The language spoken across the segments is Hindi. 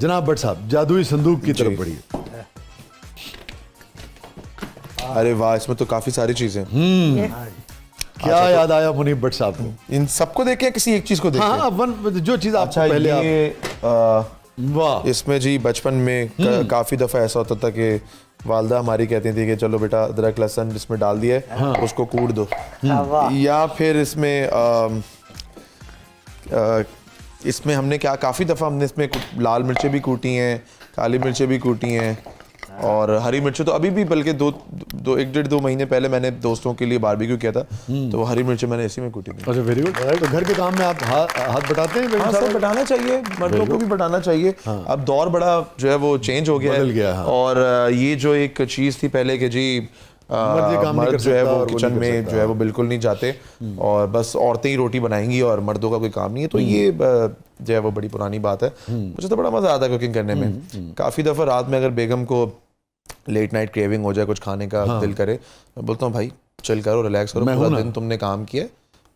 जनाब भट्ट साहब जादुई संदूक की तरफ बढ़िए। अरे वाह, इसमें तो काफी सारी चीजें। क्या याद आया मुनीब भट्ट साहब को? इन सबको देखे या किसी एक चीज को देखे? हाँ वन जो चीज आप अच्छा, पहले ये वाह इसमें जी बचपन में काफी दफा ऐसा होता था कि वालदा हमारी कहती थी कि चलो बेटा अदरक लहसुन इसमें डाल दिया है, उसको कूट दो। या फिर इसमें हमने क्या काफ़ी दफ़ा हमने इसमें लाल मिर्चें भी कूटी हैं, काली मिर्चें भी कूटी हैं और हरी मिर्चें तो अभी भी, बल्कि एक डेढ़ 2 महीने पहले मैंने दोस्तों के लिए बारबेक्यू किया था तो हरी मिर्चें मैंने इसी में कूटी थी। अच्छा वेरी गुड। तो घर के काम में आप हाथ बटाते हैं? हाँ सर, बटाना चाहिए, मर्दों को भी बटाना चाहिए। अब दौर बड़ा जो है वो चेंज हो गया है। और ये जो एक चीज़ थी पहले कि जी मर्द जो है वो किचन में जो है वो बिल्कुल नहीं जाते और बस औरतें ही रोटी बनाएंगी और मर्दों का कोई काम नहीं है, तो ये जो है वो बड़ी पुरानी बात है। मुझे तो बड़ा मजा आता है कुकिंग करने में। काफ़ी दफ़ा रात में अगर बेगम को लेट नाइट क्रेविंग हो जाए, कुछ खाने का दिल करे, मैं बोलता हूँ भाई चिल करो, रिलैक्स करो, पूरा दिन तुमने काम किया,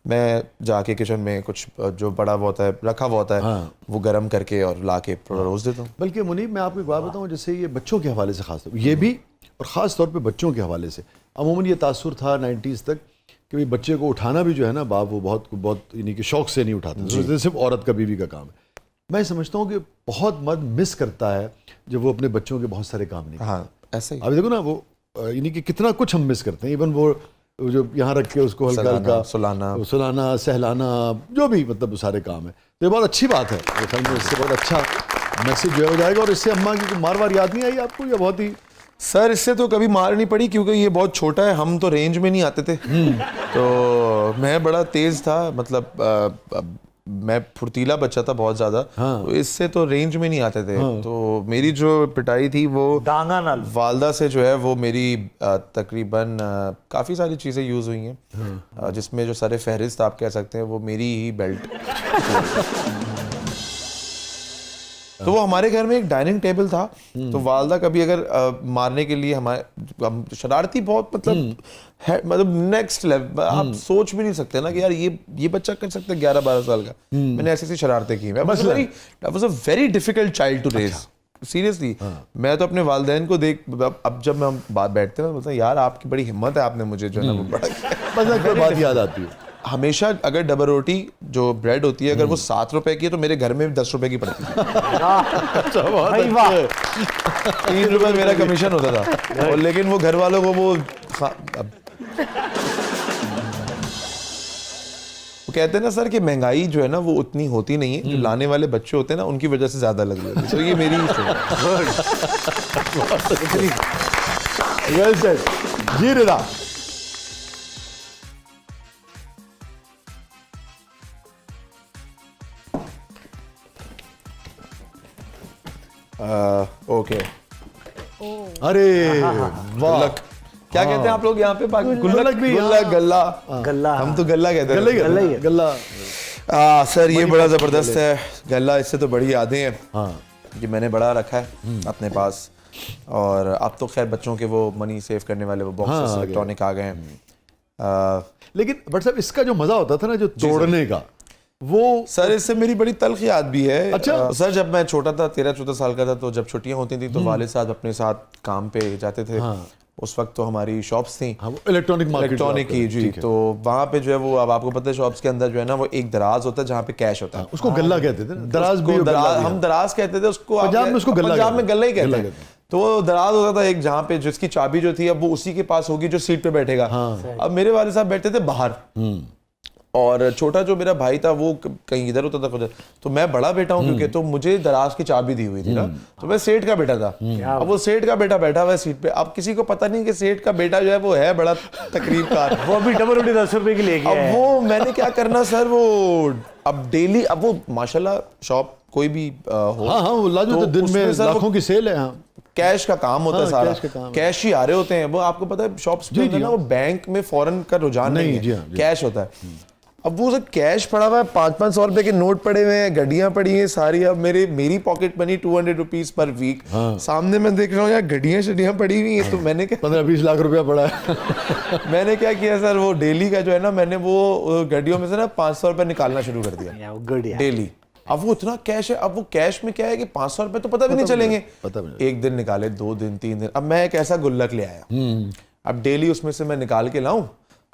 मैं जाके किचन में कुछ जो बड़ा हुआ होता है, रखा हुआ होता है, वो गर्म करके और ला के रोज देता हूँ। बल्कि मुनीब मैं आपको एक बात बताऊँ, जैसे ये बच्चों के हवाले से खास तौर ये भी और ख़ास तौर पे बच्चों के हवाले से अमूमन ये तासुर था 90s तक कि भाई बच्चे को उठाना भी जो है ना बाप वो बहुत यानी कि शौक से नहीं उठाते, सिर्फ औरत का बीवी का काम है। मैं समझता हूँ कि बहुत मर्द मिस करता है जब वो अपने बच्चों के बहुत सारे काम नहीं करता। हाँ ऐसे ही। अभी देखो ना वो यानी कि कितना कुछ हम मिस करते हैं। इवन वो जो यहाँ रख के उसको हल्का हल्का सुलाना सहलाना जो भी मतलब वो सारे काम है, तो ये बहुत अच्छी बात है। इससे बहुत अच्छा मैसेज जो है हो जाएगा। और इससे अम्मा की मार वार याद नहीं आई आपको या बहुत ही? सर इससे तो कभी मार नहीं पड़ी क्योंकि ये बहुत छोटा है, हम तो रेंज में नहीं आते थे। तो मैं बड़ा तेज था, मतलब मैं फुर्तीला बच्चा था बहुत ज्यादा। तो इससे तो रेंज में नहीं आते थे। तो मेरी जो पिटाई थी वो वालदा से जो है वो मेरी तकरीबन काफ़ी सारी चीज़ें यूज़ हुई हैं, जिसमें जो सरे फहरिस्त आप कह सकते हैं वो मेरी ही बेल्ट। तो वो हमारे घर में एक डाइनिंग टेबल था, तो वालदा कभी अगर मारने के लिए हम शरारती बहुत मतलब नेक्स्ट लेवल, आप सोच भी नहीं सकते ना कि यार ये बच्चा कर सकता है 11-12 साल का। मैंने ऐसी ऐसी शरारतें की। मैं was a very difficult child to raise, seriously. मैं तो अपने वालिदैन को देख, अब जब मैं बात बैठते हैं बोलता हूँ यार आपकी बड़ी हिम्मत है, आपने मुझे जो है ना वो बड़ा कोई बात याद आती है। हमेशा अगर डबल रोटी जो ब्रेड होती है अगर वो 7 रुपए की है तो मेरे घर में 10 रुपए की पड़ती है। 3 रुपए मेरा कमीशन होता था। और लेकिन वो घर वालों को वो कहते हैं ना सर कि महंगाई जो है ना वो उतनी होती नहीं है, जो लाने वाले बच्चे होते हैं ना उनकी वजह से ज्यादा लग रही है। तो ये मेरी वेल सेड जी। रिदा ओके। अरे वाह, क्या कहते हैं आप लोग यहाँ पे? गुल्लक भी, गल्ला। हम तो गल्ला कहते हैं। गल्ला सर ये बड़ा जबरदस्त है गल्ला। इससे तो बड़ी यादें हैं। ये मैंने बड़ा रखा है अपने पास। और अब तो खैर बच्चों के वो मनी सेव करने वाले वो बॉक्सेस इलेक्ट्रॉनिक आ गए हैं। लेकिन बट साहब इसका जो मजा होता था ना जो तोड़ने का, वो सर इससे मेरी बड़ी तल्ख याद भी है। अच्छा सर जब मैं छोटा था 13-14 साल का था, तो जब छुट्टियां होती थी तो वालिद साहब अपने साथ काम पे जाते थे। उस वक्त तो हमारी शॉप्स थी इलेक्ट्रॉनिक की जी। तो वहाँ पे जो है वो, अब आपको पता है शॉप्स के अंदर जो है ना वो एक दराज होता है जहाँ पे कैश होता है। उसको गल्ला कहते थे। दराज भी हम दराज कहते थे उसको, पंजाब में उसको पंजाब में गल्ला ही कहते हैं। तो दराज होता था एक जहाँ पे जिसकी चाबी जो थी अब वो उसी के पास होगी जो सीट पे बैठेगा। अब मेरे वाले साहब बैठते थे बाहर और छोटा जो मेरा भाई था वो कहीं इधर होता था। तो मैं बड़ा बेटा हूँ क्योंकि, तो मुझे दराज की चाबी दी हुई थी ना, तो मैं सेठ का बेटा था। अब वो सेठ का बेटा बैठा हुआ है सीट पे। अब किसी को पता नहीं कि सेठ का बेटा जो है वो है बड़ा तकरीबकार। वो भी डबल रोटी 10 रुपए की लेके अब वो मैंने क्या करना सर, वो अब डेली, अब वो माशाल्लाह शॉप कोई भी हो, तो दिन में लाखों की सेल है। कैश का काम होता है सारा, कैश ही आ रहे होते हैं। वो आपको पता है शॉप्स पे ना वो बैंक में फॉरेन का रुझान नहीं है, कैश होता है। अब वो सब कैश पड़ा हुआ है, 500-500 रुपए के नोट पड़े हुए हैं, घड़ियां पड़ी हैं सारी। अब मेरी pocket money 200 rupees per week. सामने मैं देख रहा हूँ यार घड़ियां शड़ियां पड़ी हुई हैं। तो मैंने क्या 15-20 लाख रुपया पड़ा है। मैंने क्या किया सर, वो डेली का जो है ना, मैंने वो घड़ियों में से ना 500 रुपए निकालना शुरू कर दिया डेली। अब वो इतना कैश है, अब वो कैश में क्या है कि 500 रुपए तो पता भी नहीं चलेंगे। पता भी नहीं। एक दिन निकाले, 2 दिन, 3 दिन, अब मैं एक ऐसा गुल्लक ले आया, अब डेली उसमें से मैं निकाल के लाऊं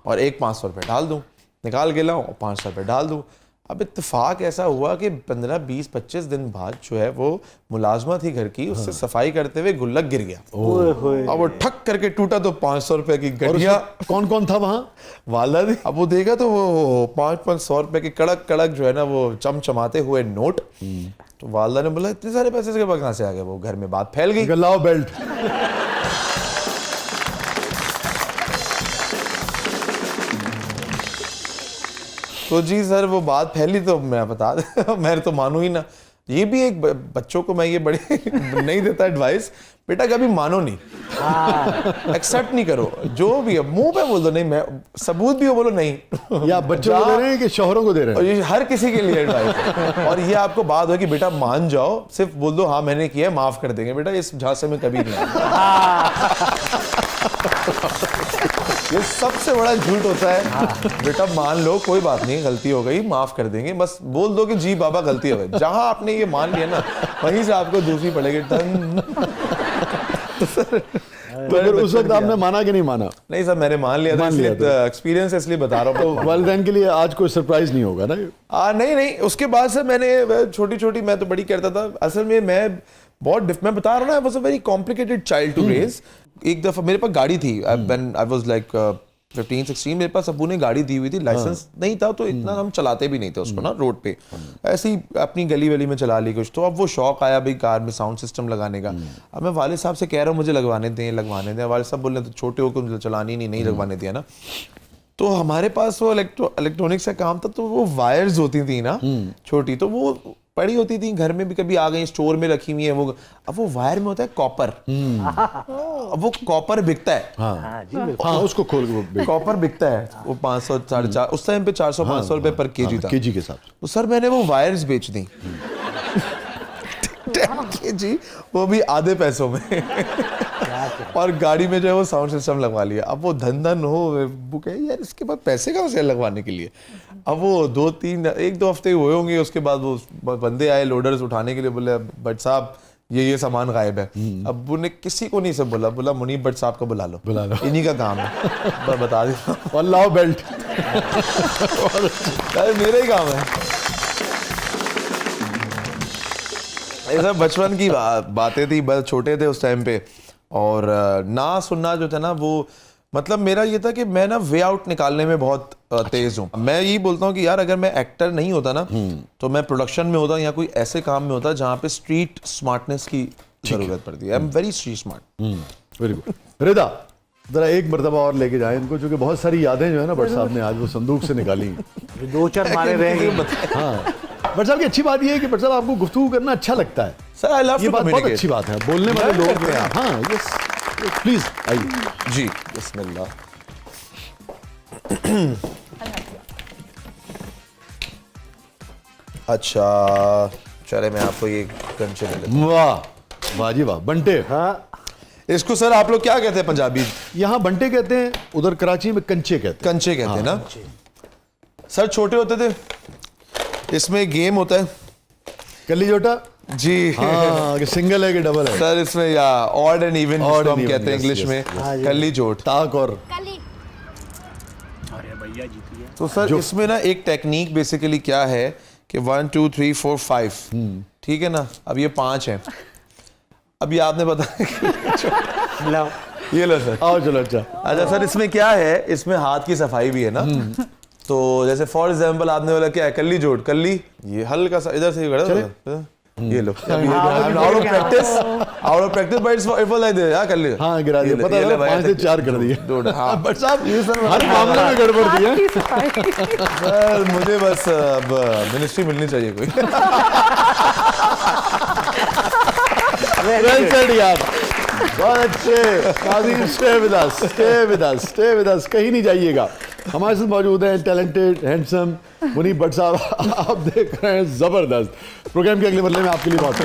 और एक 500 रुपये डाल दूं, निकाल के लाऊं और 500 रुपये डाल दूं। अब इत्तेफाक ऐसा हुआ कि 15, 20, 25 दिन बाद जो है वो मुलाजमा थी घर की, उससे सफाई करते हुए गुल्लक गिर गया। अब वो ठक करके टूटा तो 500 रुपए की गड्ढिया। कौन कौन था वहां? वाला थी। अब वो देखा तो वो 500 रुपए के कड़क कड़क जो है ना वो चमचमाते हुए नोट। तो वालदा ने बोला इतने सारे पैसे के कहाँ से आ गए? वो घर में बात फैल गई। लाओ बेल्ट। तो जी सर वो बात फैली तो मैं बता दे मैं तो मानू ही ना। ये भी एक बच्चों को मैं ये बड़े नहीं देता एडवाइस, बेटा कभी मानो नहीं, एक्सेप्ट नहीं करो जो भी है, मुंह पे बोल दो नहीं, मैं सबूत भी हो बोलो नहीं। या बच्चों को दे रहे हैं कि शोहरों को दे रहे हैं? और ये हर किसी के लिए एडवाइस है। और ये आपको बात हो कि बेटा मान जाओ, सिर्फ बोल दो हाँ मैंने किया है, माफ कर देंगे। बेटा इस झांसे में कभी नहीं ये सबसे बड़ा झूठ होता है। बेटा मान लो कोई बात नहीं, गलती हो गई, माफ कर देंगे, बस बोल दो कि जी बाबा गलती हो गई। जहां आपने ये मान लिया ना वहीं से आपको दूसरी पड़ेगी टन। तो फिर उस वक्त आपने माना कि नहीं माना? नहीं सर मैंने मान लिया था, इसलिए एक्सपीरियंस इसलिए बता रहा हूँ। तो वालिदैन के लिए आज कोई सरप्राइज नहीं होगा ना? नहीं उसके बाद से मैंने छोटी छोटी, मैं तो बड़ी करता था असल में। मैं मैं बता रहा हूँ ना, I was a very complicated child to raise. एक दफा मेरे पास गाड़ी थी, व्हेन आई वाज लाइक 15, 16, मेरे पास अब्बू ने गाड़ी दी हुई थी, लाइसेंस नहीं था तो इतना हम चलाते भी नहीं थे उसको ना रोड पे, ऐसे ही अपनी गली वली में चला ली कुछ। तो अब वो शौक आया भाई कार में साउंड सिस्टम लगाने का। अब मैं वाले साहब से कह रहा हूँ मुझे लगवाने दें। वाले साहब बोल रहे तो छोटे होकर चलानी नहीं लगवाने दिया ना। तो हमारे पास वो इलेक्ट्रॉनिक्स का काम था, तो वो वायर्स होती थी ना छोटी, तो वो पड़ी होती थी घर में भी, कभी आ गई, स्टोर में रखी हुई है वो। अब वो वायर में होता है कॉपर, अब वो कॉपर बिकता है। हाँ उसको खोल के कॉपर बिकता है वो 500, 450, उस टाइम पे 400, 500 रुपए पर केजी था, केजी के हिसाब से। तो सर मैंने वो वायर्स बेच दी 10 केजी, वो भी आधे पैसों में। और गाड़ी में जो है वो साउंड सिस्टम लगवा लिया। अब वो धन हो बुक है यार, इसके बाद पैसे कहाँ से लगवाने के लिए? अब वो 1-2 हफ्ते हुए होंगे, उसके बाद वो बंदे आए लोडर्स उठाने के लिए, बोले बट साहब ये सामान गायब है। अब ने किसी को नहीं सब बोला मुनीब बट साहब को बुला लो, इन्हीं का काम है, बता देता और लाओ बेल्ट। मेरा ही काम है। ये सब बचपन की बातें थी, बस छोटे थे उस टाइम पे। और ना सुनना जो था ना वो, मतलब मेरा ये था कि मैं ना वे आउट निकालने में बहुत तेज हूँ। मैं यही बोलता हूँ कि यार अगर मैं एक्टर नहीं होता ना तो मैं प्रोडक्शन में होता या कोई ऐसे काम में होता जहाँ पे स्ट्रीट स्मार्टनेस की जरूरत पड़ती है। I am very street smart. Very good. Rida जरा एक मरतबा और लेके जाए इनको, क्योंकि बहुत सारी यादें जो है ना भट्ट साहब ने आज वो संदूक से निकाली। 2-4 मारे रहेंगे। हाँ भट्ट साहब की अच्छी बात ये है कि भट्ट साहब आपको गुफ्तगू करना अच्छा लगता है। सर आई लव ये बात बहुत अच्छी बात है, बोलने वाले लोग हैं। हाँ यस प्लीज आइए जी। बिस्मिल्लाह। अच्छा चले मैं आपको ये कंचे ले लेता हूं। वाह वाह जी वाह। बंटे। हाँ इसको सर आप लोग क्या कहते हैं पंजाबी? यहाँ बंटे कहते हैं, उधर कराची में कंचे कहते हैं। कंचे कहते हैं ना सर। छोटे होते थे, इसमें गेम होता है कल्ली जोटा जी। हाँ कि सिंगल है कि डबल है सर इसमें या odd and even Odd and हम even, कहते हैं yes, इंग्लिश yes, में कल्ली जोट। ताक और तो सर इसमें ना एक टेक्निक बेसिकली क्या है कि 1 2 3 4 5, ठीक है ना। अब ये 5 है, अब ये आपने बताया ये लो सर। आओ चलो। अच्छा सर इसमें क्या है, इसमें हाथ की सफाई भी है ना। तो जैसे फॉर एग्जांपल आपने बोला क्या है, कल्ली जोड़, कल्ली ये हल्का सा इधर से खड़ा, ये लो out of practice but it's like this. हां कल्ली, हाँ गिरा दिया, पता है 5 से 4 कर दिए। हां बट साहब ये सर हर मामले में गड़बड़ दी है सर। मुझे बस अब मिनिस्ट्री मिलनी चाहिए कोई। वेल सेड यार, बहुत अच्छे। काजिम स्टे विद अस, कहीं नहीं जाइएगा। हमारे साथ मौजूद हैं टैलेंटेड हैंडसम मुनीब भट्ट साहब। आप देख रहे हैं जबरदस्त प्रोग्राम के अगले बदले में आपके लिए बहुत